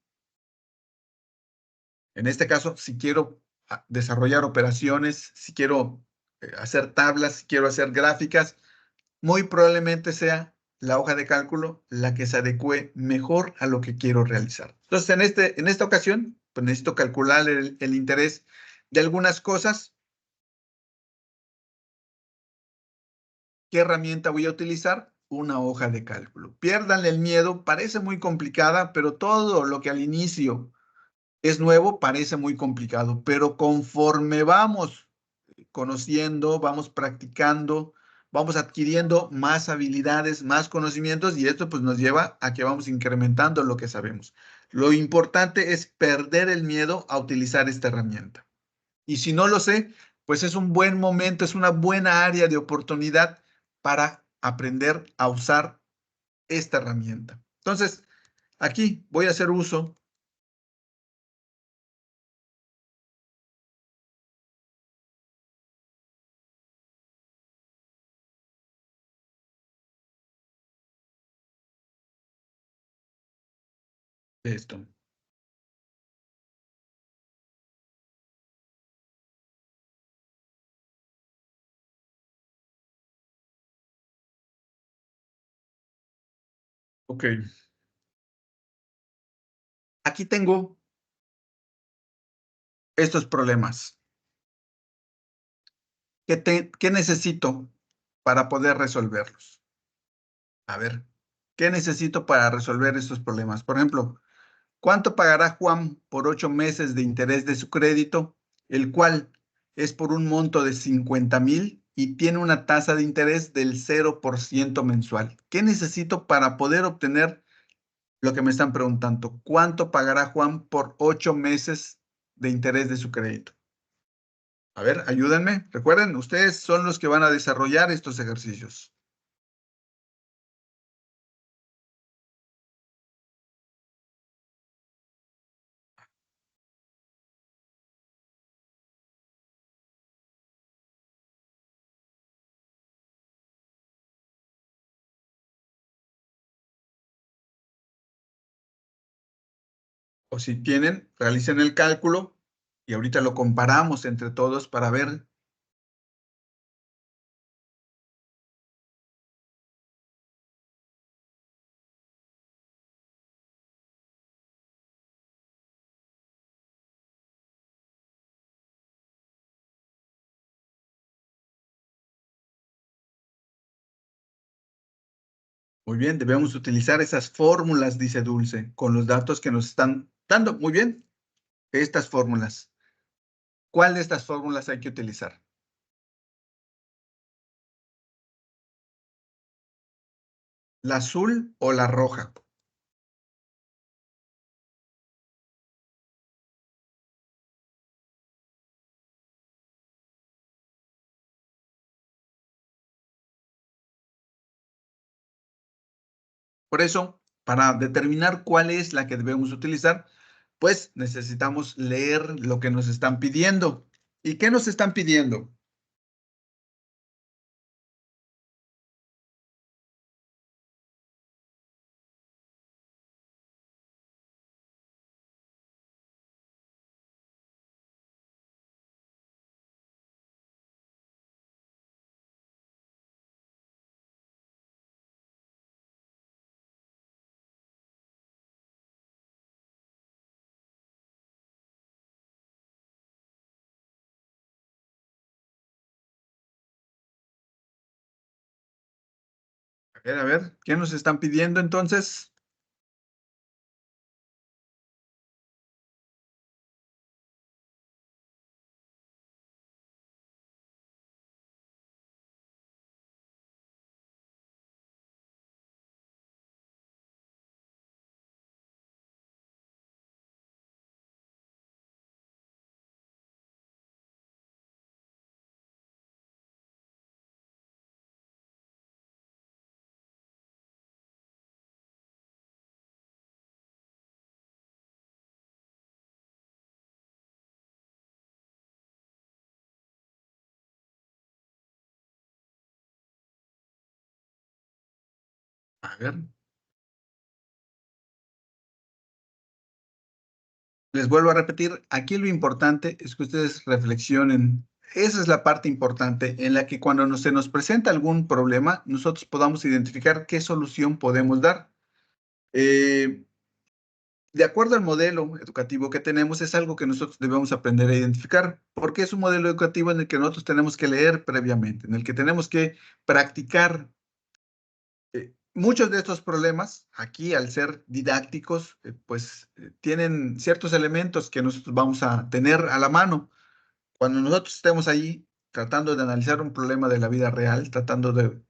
En este caso, si quiero desarrollar operaciones, si quiero hacer tablas, si quiero hacer gráficas, muy probablemente sea la hoja de cálculo la que se adecue mejor a lo que quiero realizar. Entonces, en esta ocasión, pues necesito calcular el interés de algunas cosas. ¿Qué herramienta voy a utilizar? Una hoja de cálculo. Piérdanle el miedo, parece muy complicada, pero todo lo que al inicio es nuevo parece muy complicado, pero conforme vamos conociendo, vamos practicando, vamos adquiriendo más habilidades, más conocimientos y esto pues nos lleva a que vamos incrementando lo que sabemos. Lo importante es perder el miedo a utilizar esta herramienta. Y si no lo sé, pues es un buen momento, es una buena área de oportunidad para aprender a usar esta herramienta. Entonces, aquí voy a hacer uso de esto. Ok, aquí tengo estos problemas. ¿Qué necesito para poder resolverlos? A ver, ¿qué necesito para resolver estos problemas? Por ejemplo, ¿cuánto pagará Juan por 8 meses de interés de su crédito, el cual es por un monto de 50,000 y tiene una tasa de interés del 0% mensual? ¿Qué necesito para poder obtener lo que me están preguntando? ¿Cuánto pagará Juan por 8 meses de interés de su crédito? A ver, ayúdenme. Recuerden, ustedes son los que van a desarrollar estos ejercicios. O si tienen, realicen el cálculo y ahorita lo comparamos entre todos para ver. Muy bien, debemos utilizar esas fórmulas, dice Dulce, con los datos que nos están dando. Muy bien, estas fórmulas. ¿Cuál de estas fórmulas hay que utilizar? ¿La azul o la roja? Por eso, para determinar cuál es la que debemos utilizar, pues necesitamos leer lo que nos están pidiendo. ¿Y qué nos están pidiendo? A ver, ¿qué nos están pidiendo entonces? A ver, les vuelvo a repetir, aquí lo importante es que ustedes reflexionen. Esa es la parte importante en la que cuando se nos presenta algún problema, nosotros podamos identificar qué solución podemos dar. Eh, de acuerdo al modelo educativo que tenemos, es algo que nosotros debemos aprender a identificar, porque es un modelo educativo en el que nosotros tenemos que leer previamente, en el que tenemos que practicar. Muchos de estos problemas, aquí al ser didácticos, tienen ciertos elementos que nosotros vamos a tener a la mano. Cuando nosotros estemos ahí tratando de analizar un problema de la vida real, tratando de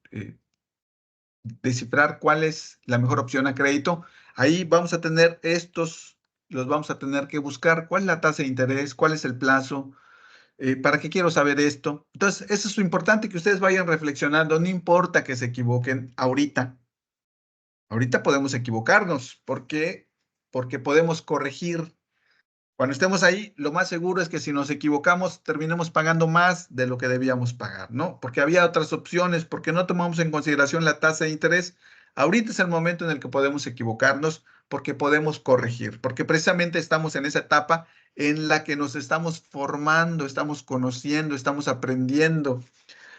descifrar cuál es la mejor opción a crédito, ahí vamos a tener los vamos a tener que buscar, cuál es la tasa de interés, cuál es el plazo, ¿para qué quiero saber esto? Entonces, eso es lo importante, que ustedes vayan reflexionando, no importa que se equivoquen ahorita. Ahorita podemos equivocarnos. ¿Por qué? Porque podemos corregir. Cuando estemos ahí, lo más seguro es que si nos equivocamos, terminemos pagando más de lo que debíamos pagar, ¿no? Porque había otras opciones, porque no tomamos en consideración la tasa de interés. Ahorita es el momento en el que podemos equivocarnos, porque podemos corregir, porque precisamente estamos en esa etapa en la que nos estamos formando, estamos conociendo, estamos aprendiendo,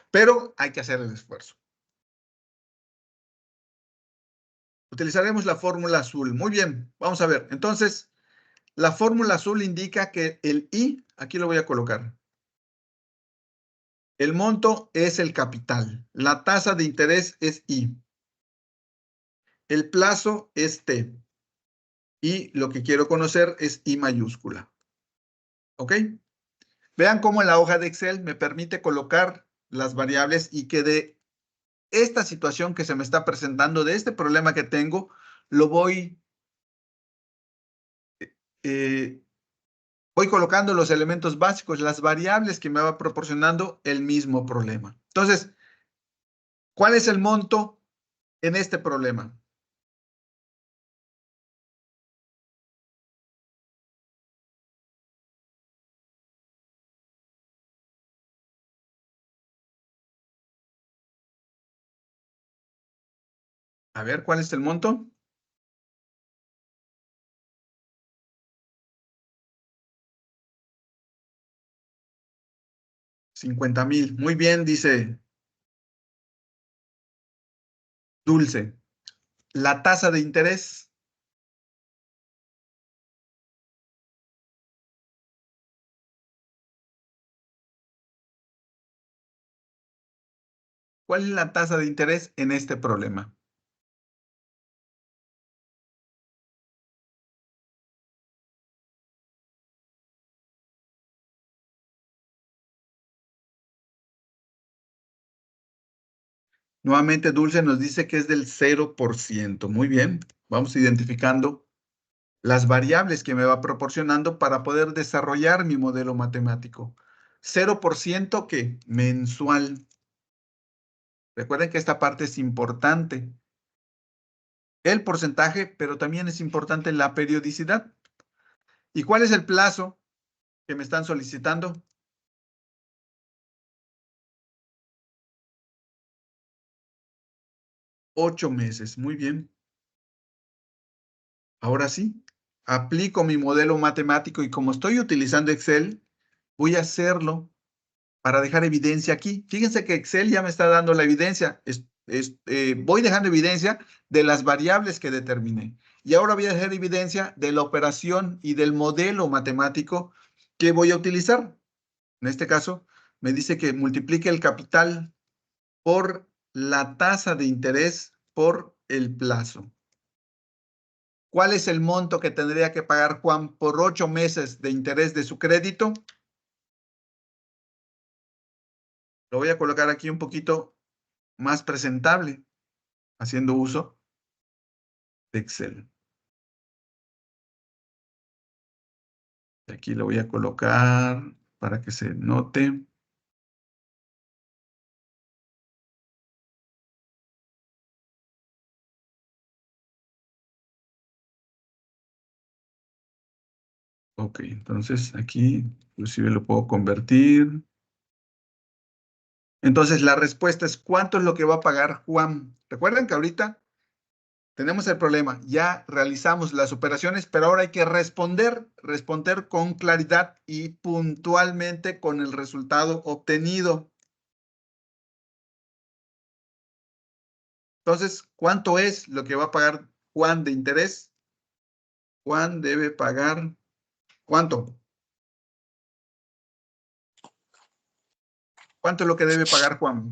pero hay que hacer el esfuerzo. Utilizaremos la fórmula azul. Muy bien, vamos a ver. Entonces, la fórmula azul indica que el I, aquí lo voy a colocar. El monto es el capital. La tasa de interés es I. El plazo es T. Y lo que quiero conocer es I mayúscula. ¿Ok? Vean cómo en la hoja de Excel me permite colocar las variables y que de esta situación que se me está presentando, de este problema que tengo, lo eh, voy colocando los elementos básicos, las variables que me va proporcionando el mismo problema. Entonces, ¿cuál es el monto en este problema? A ver, ¿cuál es el monto? 50,000. Muy bien, dice Dulce. La tasa de interés. ¿Cuál es la tasa de interés en este problema? Nuevamente, Dulce nos dice que es del 0%. Muy bien, vamos identificando las variables que me va proporcionando para poder desarrollar mi modelo matemático. 0% que mensual. Recuerden que esta parte es importante. El porcentaje, pero también es importante la periodicidad. ¿Y cuál es el plazo que me están solicitando? 8 meses. Muy bien. Ahora sí, aplico mi modelo matemático y como estoy utilizando Excel, voy a hacerlo para dejar evidencia aquí. Fíjense que Excel ya me está dando la evidencia. Voy dejando evidencia de las variables que determiné. Y ahora voy a dejar evidencia de la operación y del modelo matemático que voy a utilizar. En este caso, me dice que multiplique el capital por la tasa de interés por el plazo. ¿Cuál es el monto que tendría que pagar Juan por 8 meses de interés de su crédito? Lo voy a colocar aquí un poquito más presentable, haciendo uso de Excel. Aquí lo voy a colocar para que se note. Ok, entonces aquí inclusive lo puedo convertir. Entonces la respuesta es ¿cuánto es lo que va a pagar Juan? Recuerden que ahorita tenemos el problema, ya realizamos las operaciones, pero ahora hay que responder con claridad y puntualmente con el resultado obtenido. Entonces, ¿cuánto es lo que va a pagar Juan de interés? Juan debe pagar, ¿cuánto? ¿Cuánto es lo que debe pagar Juan?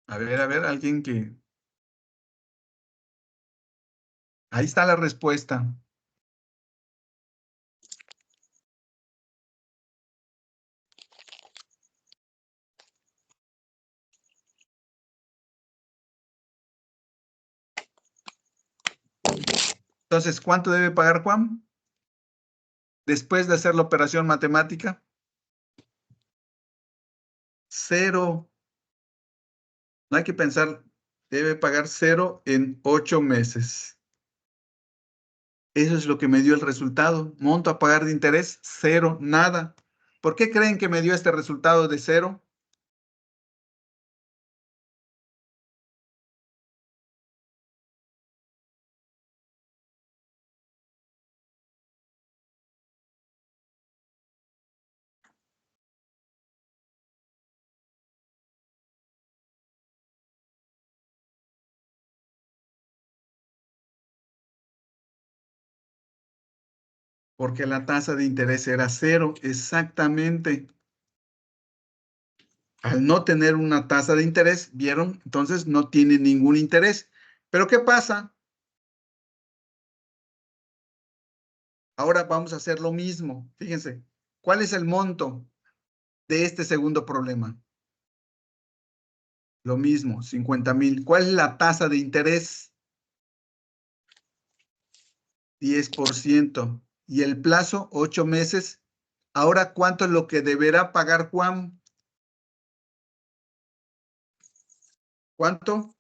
A ver, alguien que... Ahí está la respuesta. Entonces, ¿cuánto debe pagar Juan? Después de hacer la operación matemática. Cero. No hay que pensar, debe pagar cero en 8 meses. Eso es lo que me dio el resultado. Monto a pagar de interés, cero, nada. ¿Por qué creen que me dio este resultado de cero? Porque la tasa de interés era cero, exactamente. Al no tener una tasa de interés, ¿vieron? Entonces no tiene ningún interés. Pero ¿qué pasa? Ahora vamos a hacer lo mismo. Fíjense, ¿cuál es el monto de este segundo problema? Lo mismo, 50,000. ¿Cuál es la tasa de interés? 10%. Y el plazo, 8 meses. Ahora, ¿cuánto es lo que deberá pagar Juan? ¿Cuánto?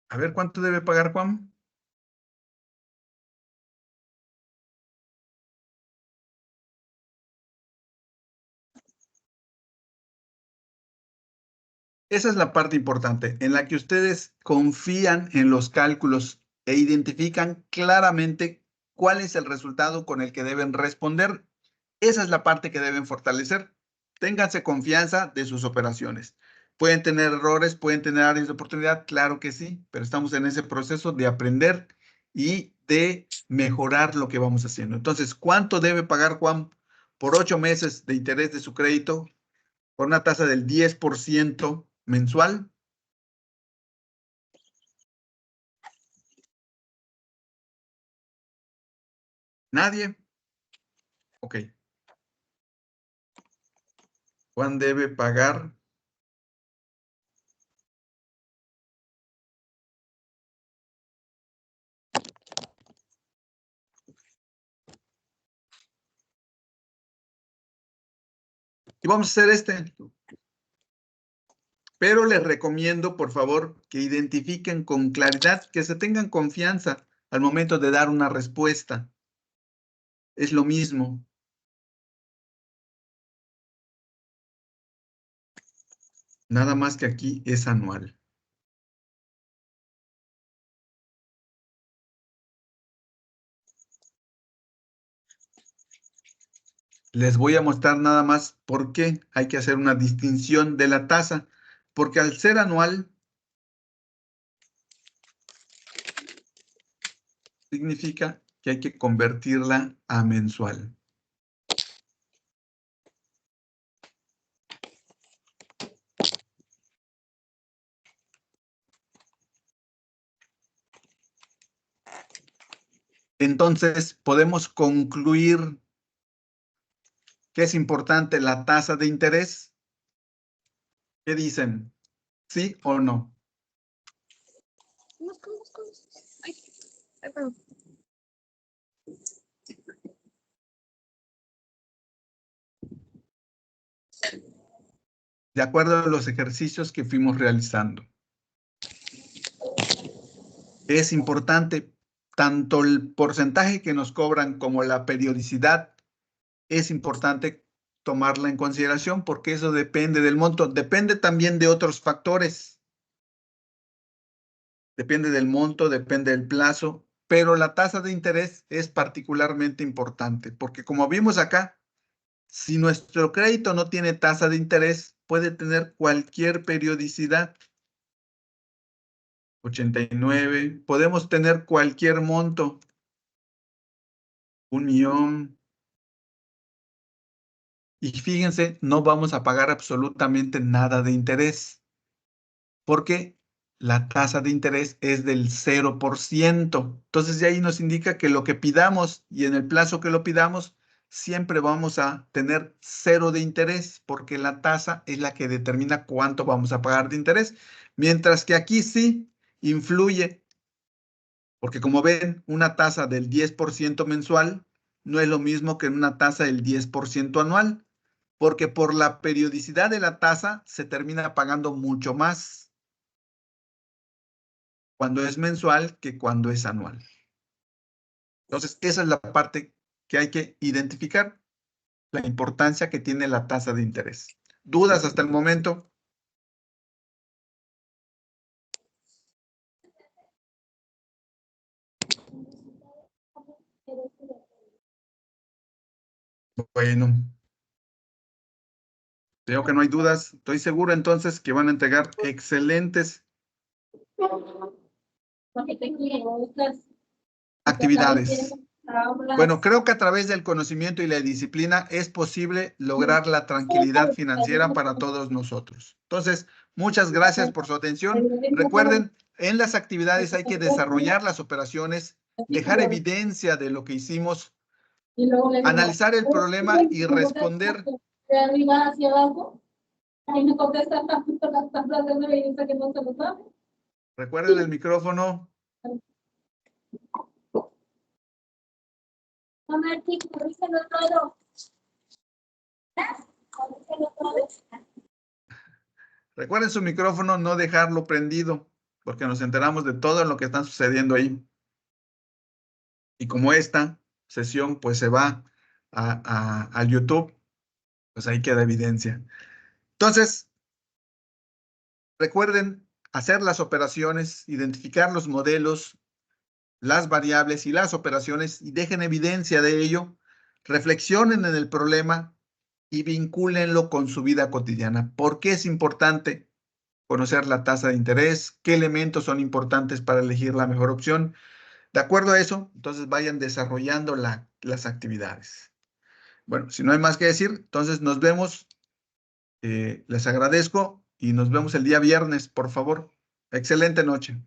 A ver, ¿cuánto debe pagar Juan? Esa es la parte importante, en la que ustedes confían en los cálculos e identifican claramente cuál es el resultado con el que deben responder. Esa es la parte que deben fortalecer. Ténganse confianza de sus operaciones. Pueden tener errores, pueden tener áreas de oportunidad, claro que sí, pero estamos en ese proceso de aprender y de mejorar lo que vamos haciendo. Entonces, ¿cuánto debe pagar Juan por 8 meses de interés de su crédito por una tasa del 10% mensual? Nadie. Ok. Juan debe pagar. Y vamos a hacer este. Pero les recomiendo, por favor, que identifiquen con claridad, que se tengan confianza al momento de dar una respuesta. Es lo mismo. Nada más que aquí es anual. Les voy a mostrar nada más por qué hay que hacer una distinción de la tasa, porque al ser anual significa que hay que convertirla a mensual. Entonces, podemos concluir que es importante la tasa de interés. ¿Qué dicen? ¿Sí o no? Ay, perdón. De acuerdo a los ejercicios que fuimos realizando. Es importante tanto el porcentaje que nos cobran como la periodicidad. Es importante tomarla en consideración porque eso depende del monto. Depende también de otros factores. Depende del monto, depende del plazo, pero la tasa de interés es particularmente importante porque como vimos acá, si nuestro crédito no tiene tasa de interés, puede tener cualquier periodicidad. 89, podemos tener cualquier monto. 1,000,000. Y fíjense, no vamos a pagar absolutamente nada de interés, porque la tasa de interés es del 0%. Entonces, de ahí nos indica que lo que pidamos y en el plazo que lo pidamos, siempre vamos a tener 0 de interés, porque la tasa es la que determina cuánto vamos a pagar de interés. Mientras que aquí sí influye, porque como ven, una tasa del 10% mensual no es lo mismo que una tasa del 10% anual, porque por la periodicidad de la tasa se termina pagando mucho más cuando es mensual que cuando es anual. Entonces, esa es la parte que hay que identificar, la importancia que tiene la tasa de interés. ¿Dudas hasta el momento? Bueno, veo que no hay dudas. Estoy seguro entonces que van a entregar excelentes actividades. Bueno, creo que a través del conocimiento y la disciplina es posible lograr la tranquilidad financiera para todos nosotros. Entonces, muchas gracias por su atención. Recuerden, en las actividades hay que desarrollar las operaciones, dejar evidencia de lo que hicimos, analizar el problema y responder. De arriba hacia abajo, ahí me contesta las tablas de evidencia que no se lo sabe. Recuerden el micrófono. A ver, chicos, díselo todo. Díselo todo. Recuerden su micrófono, no dejarlo prendido, porque nos enteramos de todo lo que está sucediendo ahí. Y como esta sesión pues se va a YouTube, pues ahí queda evidencia. Entonces, recuerden hacer las operaciones, identificar los modelos, las variables y las operaciones y dejen evidencia de ello. Reflexionen en el problema y vincúlenlo con su vida cotidiana. ¿Por qué es importante conocer la tasa de interés? ¿Qué elementos son importantes para elegir la mejor opción? De acuerdo a eso, entonces vayan desarrollando las actividades. Bueno, si no hay más que decir, entonces nos vemos. Les agradezco y nos vemos el día viernes, por favor. Excelente noche.